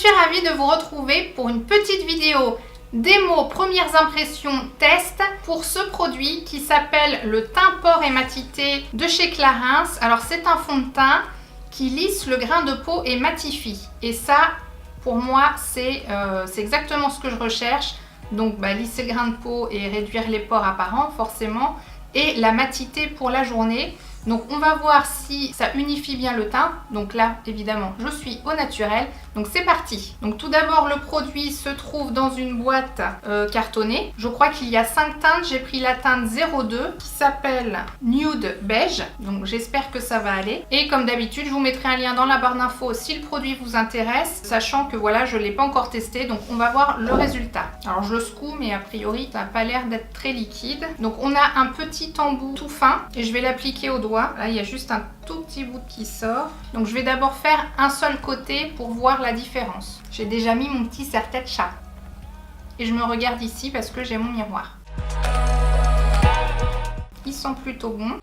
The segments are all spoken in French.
suis ravie de vous retrouver pour une petite vidéo démo premières impressions test pour ce produit qui s'appelle le teint pore et matité de chez Clarins. Alors c'est un fond de teint qui lisse le grain de peau et matifie. Et ça, pour moi, c'est exactement ce que je recherche. Donc lisser le grain de peau et réduire les pores apparents forcément. Et la matité pour la journée. Donc on va voir si ça unifie bien le teint. Donc là évidemment je suis au naturel. Donc c'est parti. Donc tout d'abord le produit se trouve dans une boîte cartonnée. Je crois qu'il y a 5 teintes. J'ai pris la teinte 02 qui s'appelle Nude Beige. Donc j'espère que ça va aller. Et comme d'habitude je vous mettrai un lien dans la barre d'infos si le produit vous intéresse. Sachant que voilà, je ne l'ai pas encore testé. Donc on va voir le résultat. Alors je le secoue mais a priori ça n'a pas l'air d'être très liquide. Donc on a un petit embout tout fin. Et je vais l'appliquer au doigt. Là, il y a juste un tout petit bout qui sort. Donc, je vais d'abord faire un seul côté pour voir la différence. J'ai déjà mis mon petit serre-tête chat. Et je me regarde ici parce que j'ai mon miroir. Il sent plutôt bon.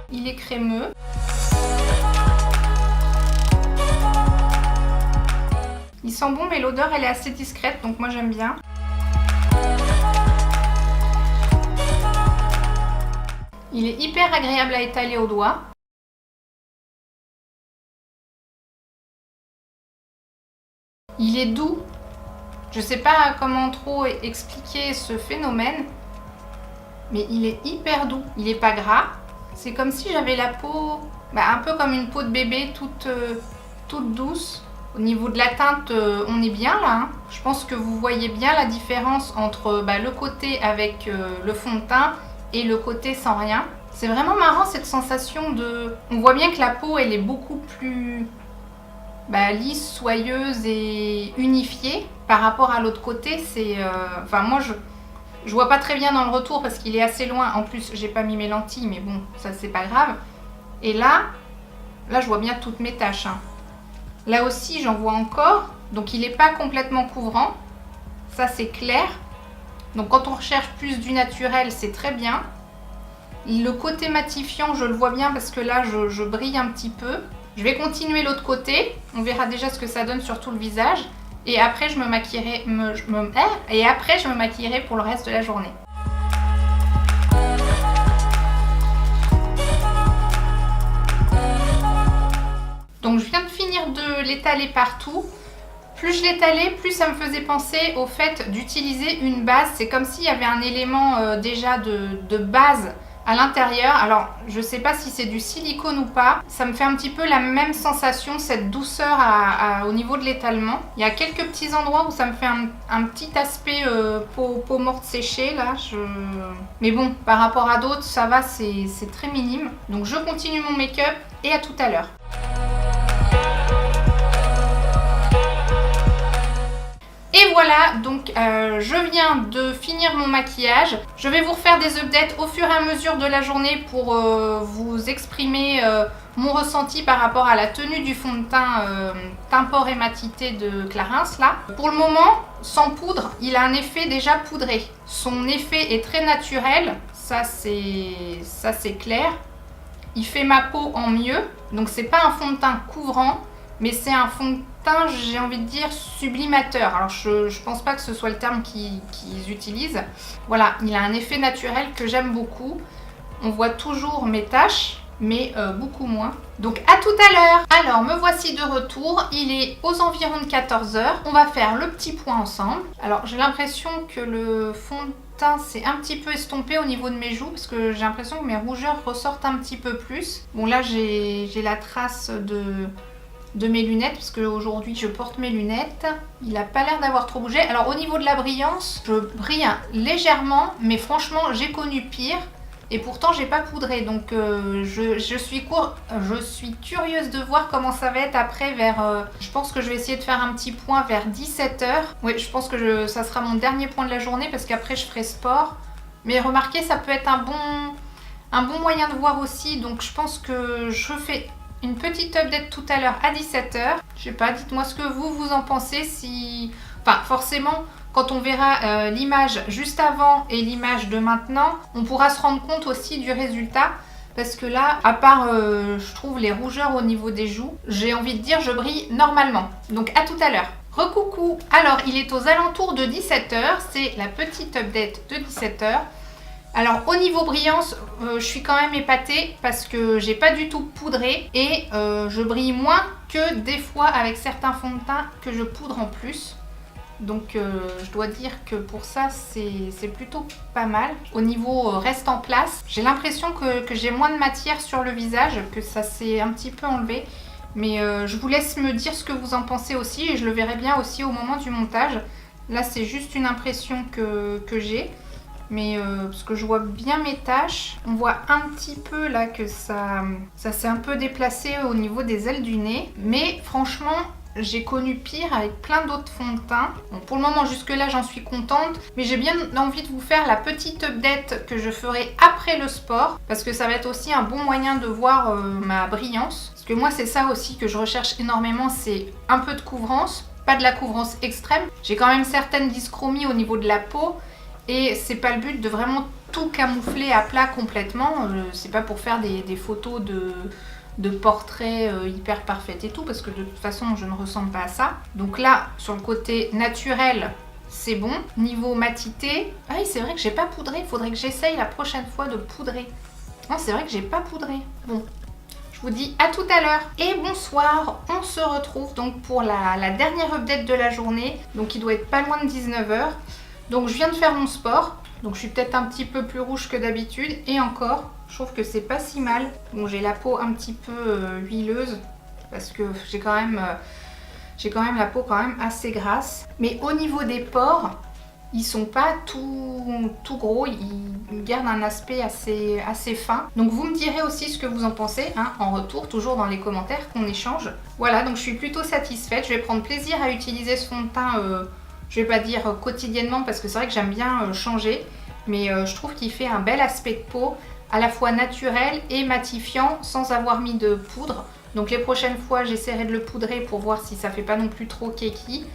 Il est crémeux. Il sent bon, mais l'odeur, elle est assez discrète. Donc, moi, j'aime bien. Il est hyper agréable à étaler au doigt. Il est doux. Je ne sais pas comment trop expliquer ce phénomène, mais il est hyper doux. Il n'est pas gras. C'est comme si j'avais la peau, un peu comme une peau de bébé, toute douce. Au niveau de la teinte, on est bien là. Hein. Je pense que vous voyez bien la différence entre le côté avec le fond de teint et le côté sans rien. C'est vraiment marrant cette sensation de... On voit bien que la peau, elle est beaucoup plus lisse, soyeuse et unifiée par rapport à l'autre côté. C'est... moi, je vois pas très bien dans le retour parce qu'il est assez loin. En plus, j'ai pas mis mes lentilles, mais bon, ça, c'est pas grave. Et là, je vois bien toutes mes taches. Hein. Là aussi, j'en vois encore. Donc, il n'est pas complètement couvrant. Ça, c'est clair. Donc quand on recherche plus du naturel, c'est très bien. Le côté matifiant, je le vois bien parce que là, je brille un petit peu. Je vais continuer l'autre côté. On verra déjà ce que ça donne sur tout le visage. Et après, je me maquillerai, pour le reste de la journée. Donc je viens de finir de l'étaler partout. Plus je l'étalais, plus ça me faisait penser au fait d'utiliser une base. C'est comme s'il y avait un élément déjà de base à l'intérieur. Alors, je ne sais pas si c'est du silicone ou pas. Ça me fait un petit peu la même sensation, cette douceur au niveau de l'étalement. Il y a quelques petits endroits où ça me fait un petit aspect peau morte séchée là. Mais bon, par rapport à d'autres, ça va, c'est très minime. Donc, je continue mon make-up et à tout à l'heure. Et voilà, donc je viens de finir mon maquillage. Je vais vous refaire des updates au fur et à mesure de la journée pour vous exprimer mon ressenti par rapport à la tenue du fond de teint teint pore et matité de Clarins là. Pour le moment, sans poudre, il a un effet déjà poudré. Son effet est très naturel, ça c'est clair. Il fait ma peau en mieux, donc c'est pas un fond de teint couvrant, mais c'est un fond de teint, j'ai envie de dire, sublimateur. Alors, je pense pas que ce soit le terme qu'ils utilisent. Voilà, il a un effet naturel que j'aime beaucoup. On voit toujours mes taches, mais beaucoup moins. Donc, à tout à l'heure. Alors, me voici de retour. Il est aux environs de 14 h. On va faire le petit point ensemble. Alors, j'ai l'impression que le fond de teint s'est un petit peu estompé au niveau de mes joues parce que j'ai l'impression que mes rougeurs ressortent un petit peu plus. Bon, là, j'ai la trace de mes lunettes parce qu'aujourd'hui je porte mes lunettes. Il n'a pas l'air d'avoir trop bougé. Alors au niveau de la brillance, je brille légèrement, mais franchement j'ai connu pire et pourtant j'ai pas poudré. Donc je suis curieuse de voir comment ça va être après vers... je pense que je vais essayer de faire un petit point vers 17 h. Oui, je pense que ça sera mon dernier point de la journée parce qu'après je ferai sport. Mais remarquez, ça peut être un bon moyen de voir aussi. Donc je pense que je fais une petite update tout à l'heure à 17 h. Je sais pas, dites-moi ce que vous en pensez. Enfin, forcément, quand on verra l'image juste avant et l'image de maintenant, on pourra se rendre compte aussi du résultat. parce que là, à part je trouve les rougeurs au niveau des joues, j'ai envie de dire je brille normalement. Donc à tout à l'heure. Recoucou. Alors il est aux alentours de 17 h, c'est la petite update de 17 h. Alors au niveau brillance, je suis quand même épatée parce que j'ai pas du tout poudré et je brille moins que des fois avec certains fonds de teint que je poudre en plus. Donc je dois dire que pour ça c'est plutôt pas mal. Au niveau reste en place, j'ai l'impression que j'ai moins de matière sur le visage, que ça s'est un petit peu enlevé. Mais je vous laisse me dire ce que vous en pensez aussi et je le verrai bien aussi au moment du montage. Là c'est juste une impression que j'ai. Mais parce que je vois bien mes taches, on voit un petit peu là que ça s'est un peu déplacé au niveau des ailes du nez. Mais franchement, j'ai connu pire avec plein d'autres fonds de teint. Bon, pour le moment, jusque là, j'en suis contente. Mais j'ai bien envie de vous faire la petite update que je ferai après le sport. Parce que ça va être aussi un bon moyen de voir ma brillance. Parce que moi, c'est ça aussi que je recherche énormément, c'est un peu de couvrance. Pas de la couvrance extrême. J'ai quand même certaines dyschromies au niveau de la peau. Et c'est pas le but de vraiment tout camoufler à plat complètement. C'est pas pour faire des photos de portraits hyper parfaites et tout, parce que de toute façon je ne ressemble pas à ça. Donc là, sur le côté naturel, c'est bon. Niveau matité, ah oui, c'est vrai que j'ai pas poudré. Il faudrait que j'essaye la prochaine fois de poudrer. Non, c'est vrai que j'ai pas poudré. Bon, je vous dis à tout à l'heure. Et bonsoir, on se retrouve donc pour la dernière update de la journée. Donc il doit être pas loin de 19 h. Donc je viens de faire mon sport, donc je suis peut-être un petit peu plus rouge que d'habitude et encore, je trouve que c'est pas si mal. Bon, j'ai la peau un petit peu huileuse parce que j'ai quand même la peau quand même assez grasse. Mais au niveau des pores, ils sont pas tout gros, ils gardent un aspect assez fin. Donc vous me direz aussi ce que vous en pensez hein, en retour, toujours dans les commentaires qu'on échange. Voilà, donc je suis plutôt satisfaite, je vais prendre plaisir à utiliser ce fond de teint. Je vais pas dire quotidiennement parce que c'est vrai que j'aime bien changer, mais je trouve qu'il fait un bel aspect de peau, à la fois naturel et matifiant sans avoir mis de poudre. Donc les prochaines fois j'essaierai de le poudrer pour voir si ça fait pas non plus trop keki.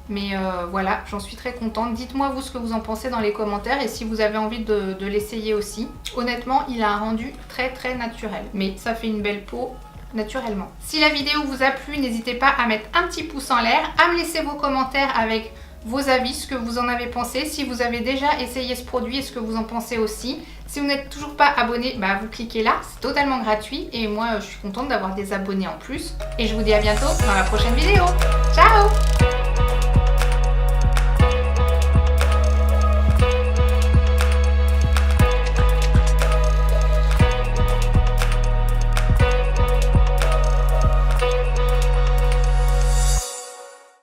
Mais voilà, j'en suis très contente. Dites-moi vous ce que vous en pensez dans les commentaires et si vous avez envie de l'essayer aussi. Honnêtement, il a un rendu très naturel, mais ça fait une belle peau naturellement. Si la vidéo vous a plu, n'hésitez pas à mettre un petit pouce en l'air, à me laisser vos commentaires avec vos avis, ce que vous en avez pensé, si vous avez déjà essayé ce produit et ce que vous en pensez aussi. Si vous n'êtes toujours pas abonné, bah vous cliquez là, c'est totalement gratuit et moi je suis contente d'avoir des abonnés en plus. Et je vous dis à bientôt dans la prochaine vidéo. Ciao!